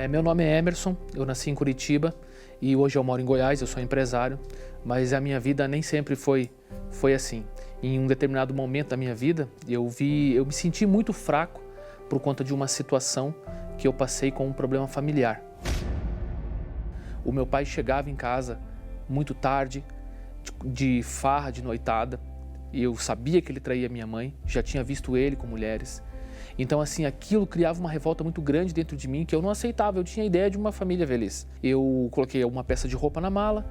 Meu nome é Emerson, eu nasci em Curitiba e hoje eu moro em Goiás, eu sou empresário, mas a minha vida nem sempre foi assim. Em um determinado momento da minha vida, eu me senti muito fraco por conta de uma situação que eu passei com um problema familiar. O meu pai chegava em casa muito tarde, de farra, de noitada, e eu sabia que ele traía minha mãe, já tinha visto ele com mulheres. Então, assim, aquilo criava uma revolta muito grande dentro de mim que eu não aceitava. Eu tinha a ideia de uma família feliz. Eu coloquei uma peça de roupa na mala,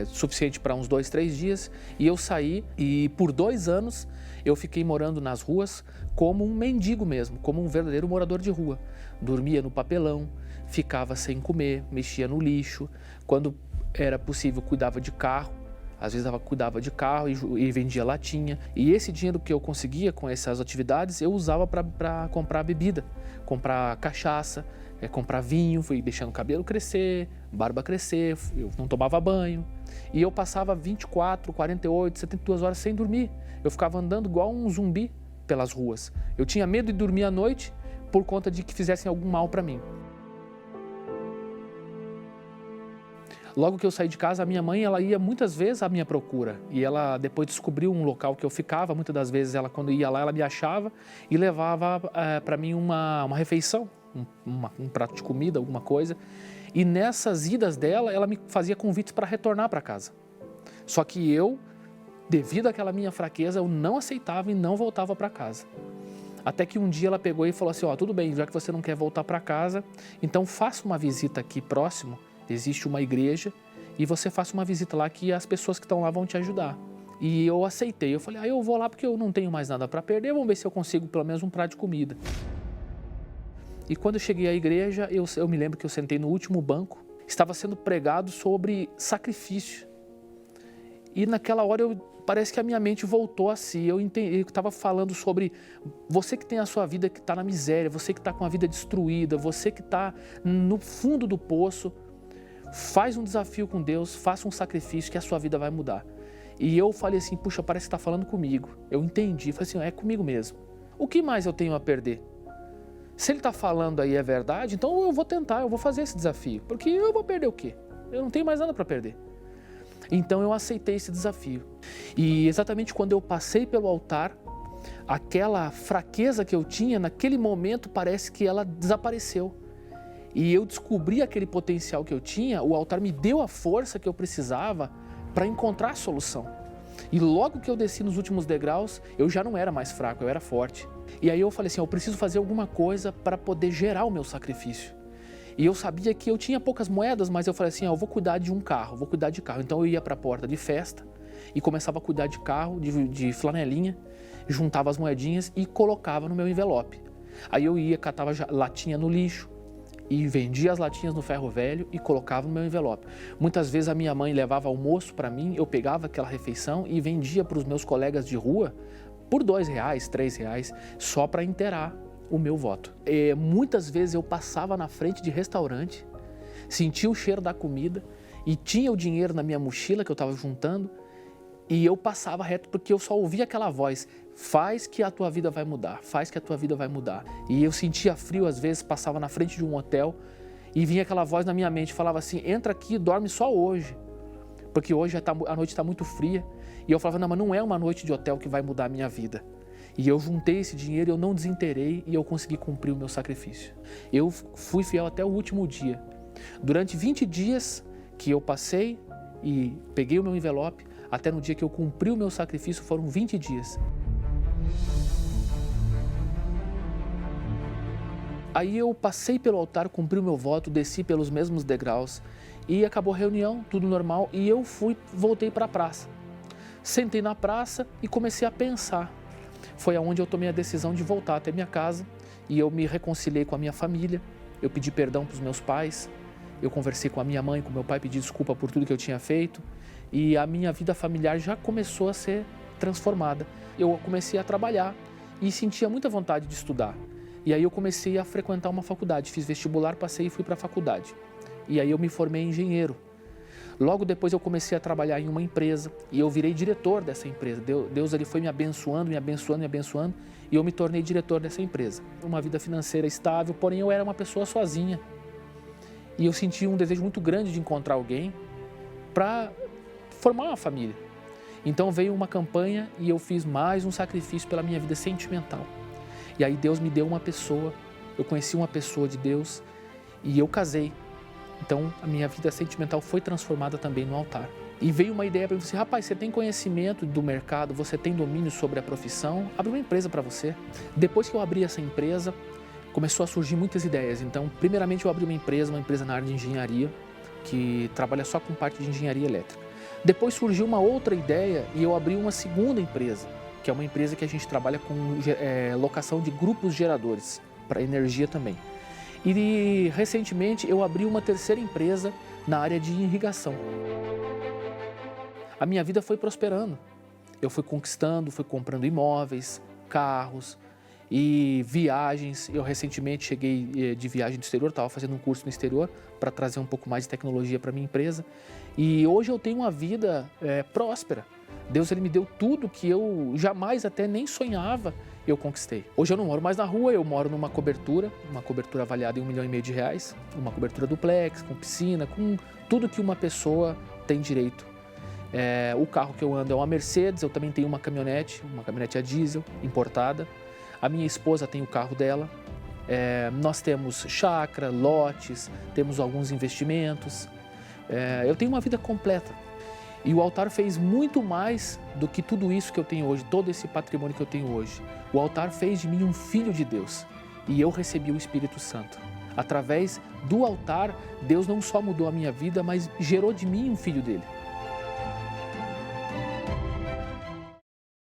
suficiente para uns 2, 3 dias, e eu saí e por 2 anos eu fiquei morando nas ruas como um mendigo mesmo, como um verdadeiro morador de rua. Dormia no papelão, ficava sem comer, mexia no lixo. Quando era possível, cuidava de carro. Às vezes eu cuidava de carro e vendia latinha. E esse dinheiro que eu conseguia com essas atividades, eu usava para comprar bebida, comprar cachaça, comprar vinho, fui deixando o cabelo crescer, barba crescer, eu não tomava banho. E eu passava 24, 48, 72 horas sem dormir. Eu ficava andando igual um zumbi pelas ruas. Eu tinha medo de dormir à noite por conta de que fizessem algum mal para mim. Logo que eu saí de casa, a minha mãe ela ia muitas vezes à minha procura. E ela depois descobriu um local que eu ficava. Muitas das vezes, quando ia lá, ela me achava e levava para mim uma refeição, um prato de comida, alguma coisa. E nessas idas dela, ela me fazia convites para retornar para casa. Só que eu, devido àquela minha fraqueza, eu não aceitava e não voltava para casa. Até que um dia ela pegou e falou assim, tudo bem, já que você não quer voltar para casa, então faça uma visita aqui próximo. Existe uma igreja e você faça uma visita lá que as pessoas que estão lá vão te ajudar. E eu aceitei, eu falei, eu vou lá porque eu não tenho mais nada para perder, vamos ver se eu consigo pelo menos um prato de comida. E quando eu cheguei à igreja, eu me lembro que eu sentei no último banco, estava sendo pregado sobre sacrifício. E naquela hora parece que a minha mente voltou a si, eu estava falando sobre você que tem a sua vida que está na miséria, você que está com a vida destruída, você que está no fundo do poço. Faz um desafio com Deus, faça um sacrifício que a sua vida vai mudar. E eu falei assim, puxa, parece que está falando comigo. Eu entendi, falei assim, é comigo mesmo. O que mais eu tenho a perder? Se ele está falando aí é verdade, então eu vou tentar, eu vou fazer esse desafio. Porque eu vou perder o quê? Eu não tenho mais nada para perder. Então eu aceitei esse desafio. E exatamente quando eu passei pelo altar, aquela fraqueza que eu tinha, naquele momento parece que ela desapareceu. E eu descobri aquele potencial que eu tinha, o altar me deu a força que eu precisava para encontrar a solução. E logo que eu desci nos últimos degraus, eu já não era mais fraco, eu era forte. E aí eu falei assim, eu preciso fazer alguma coisa para poder gerar o meu sacrifício. E eu sabia que eu tinha poucas moedas, mas eu falei assim, eu vou cuidar de um carro, vou cuidar de carro. Então eu ia para a porta de festa e começava a cuidar de carro, de flanelinha, juntava as moedinhas e colocava no meu envelope. Aí eu ia, catava latinha no lixo, e vendia as latinhas no ferro velho e colocava no meu envelope. Muitas vezes a minha mãe levava almoço para mim, eu pegava aquela refeição e vendia para os meus colegas de rua por R$2, R$3, só para inteirar o meu voto. Muitas vezes eu passava na frente de restaurante, sentia o cheiro da comida e tinha o dinheiro na minha mochila que eu estava juntando e eu passava reto porque eu só ouvia aquela voz, faz que a tua vida vai mudar, faz que a tua vida vai mudar. E eu sentia frio às vezes, passava na frente de um hotel e vinha aquela voz na minha mente, falava assim, entra aqui e dorme só hoje, porque hoje a noite está muito fria. E eu falava, não, mas não é uma noite de hotel que vai mudar a minha vida. E eu juntei esse dinheiro, eu não desinterei e eu consegui cumprir o meu sacrifício. Eu fui fiel até o último dia. Durante 20 dias que eu passei e peguei o meu envelope, até no dia que eu cumpri o meu sacrifício, foram 20 dias. Aí eu passei pelo altar, cumpri o meu voto, desci pelos mesmos degraus e acabou a reunião, tudo normal, e eu voltei para a praça. Sentei na praça e comecei a pensar. Foi aonde eu tomei a decisão de voltar até minha casa e eu me reconciliei com a minha família, eu pedi perdão para os meus pais, eu conversei com a minha mãe, com meu pai, pedi desculpa por tudo que eu tinha feito e a minha vida familiar já começou a ser transformada. Eu comecei a trabalhar e sentia muita vontade de estudar. E aí eu comecei a frequentar uma faculdade, fiz vestibular, passei e fui para a faculdade. E aí eu me formei engenheiro. Logo depois eu comecei a trabalhar em uma empresa e eu virei diretor dessa empresa. Deus ele foi me abençoando e eu me tornei diretor dessa empresa. Uma vida financeira estável, porém eu era uma pessoa sozinha. E eu senti um desejo muito grande de encontrar alguém para formar uma família. Então veio uma campanha e eu fiz mais um sacrifício pela minha vida sentimental. E aí Deus me deu uma pessoa, eu conheci uma pessoa de Deus e eu casei. Então a minha vida sentimental foi transformada também no altar. E veio uma ideia para você, rapaz, você tem conhecimento do mercado, você tem domínio sobre a profissão, abre uma empresa para você. Depois que eu abri essa empresa, começou a surgir muitas ideias. Então, primeiramente eu abri uma empresa na área de engenharia, que trabalha só com parte de engenharia elétrica. Depois surgiu uma outra ideia e eu abri uma segunda empresa, que é uma empresa que a gente trabalha com locação de grupos geradores, para energia também. E recentemente eu abri uma terceira empresa na área de irrigação. A minha vida foi prosperando. Eu fui conquistando, fui comprando imóveis, carros e viagens. Eu recentemente cheguei de viagem do exterior, estava fazendo um curso no exterior para trazer um pouco mais de tecnologia para a minha empresa. E hoje eu tenho uma vida próspera. Deus ele me deu tudo que eu jamais até nem sonhava, eu conquistei. Hoje eu não moro mais na rua, eu moro numa cobertura avaliada em R$1,5 milhão, uma cobertura duplex, com piscina, com tudo que uma pessoa tem direito. O carro que eu ando é uma Mercedes, eu também tenho uma caminhonete a diesel, importada. A minha esposa tem o carro dela. Nós temos chácara, lotes, temos alguns investimentos. Eu tenho uma vida completa. E o altar fez muito mais do que tudo isso que eu tenho hoje, todo esse patrimônio que eu tenho hoje. O altar fez de mim um filho de Deus e eu recebi o Espírito Santo. Através do altar, Deus não só mudou a minha vida, mas gerou de mim um filho dele.